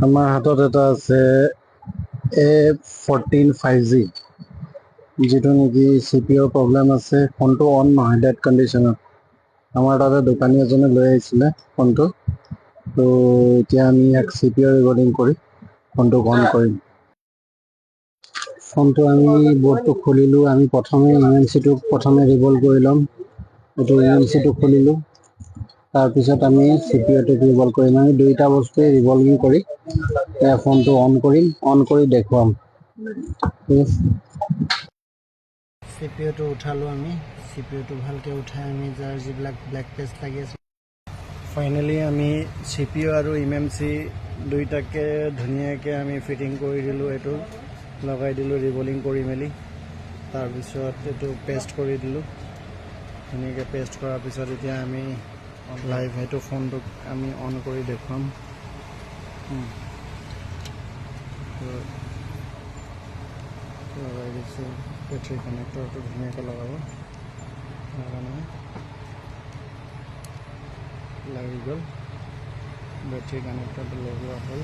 আমাৰ হাতত এটা আছে A14 5G, যিটো নেকি CPU প্ৰব্লেম আছে। ফোনটো অন নহয়, ডেড কণ্ডিশ্যনত। আমাৰ তাতে দোকানী এজনে লৈ আহিছিলে ফোনটো, তো এতিয়া আমি ইয়াক CPU ৰিবৰ্ডিং কৰি ফোনটো অন কৰিম। ফোনটো আমি বৰ্ডটো খুলিলোঁ। আমি প্ৰথমে ইএমচিটো ৰিভল্ভ কৰি ল'ম। এইটো ইএমচিটো খুলিলোঁ, তাৰপিছত আমি CPUটো ৰিভল্ভ কৰিম। আমি দুইটা বস্তুৱে ৰিভল্ভিং কৰি ফোনটো অন কৰিম, অন কৰি দেখুৱাম। CPUটো উঠালোঁ আমি। CPUটো ভালকৈ উঠাই আমি যাৰ যিবিলাক ব্লেক পেষ্ট লাগি আছে, ফাইনেলি আমি CPU আৰু ইএমচি দুইটাকে ধুনীয়াকৈ আমি ফিটিং কৰি দিলোঁ। এইটো লগাই দিলোঁ ৰিবলিং কৰি মেলি, তাৰপিছত এইটো পেষ্ট কৰি দিলোঁ। ধুনীয়াকৈ পেষ্ট কৰাৰ পিছত এতিয়া আমি লাইভ সেইটো ফোনটোক আমি অন কৰি দেখুৱাম। লগাই দিছোঁ। বেটাৰী কানেক্টৰটো ধুনীয়াকৈ লগাব। লাগি গ'ল, বেটাৰী কানেক্টৰটো লগোৱা হ'ল।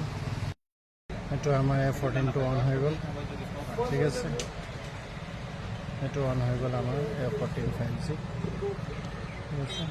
এইটো আমাৰ A14টো অন হৈ গ'ল। ঠিক আছে, এইটো অন হৈ গ'ল আমাৰ A14 5G। ঠিক আছে।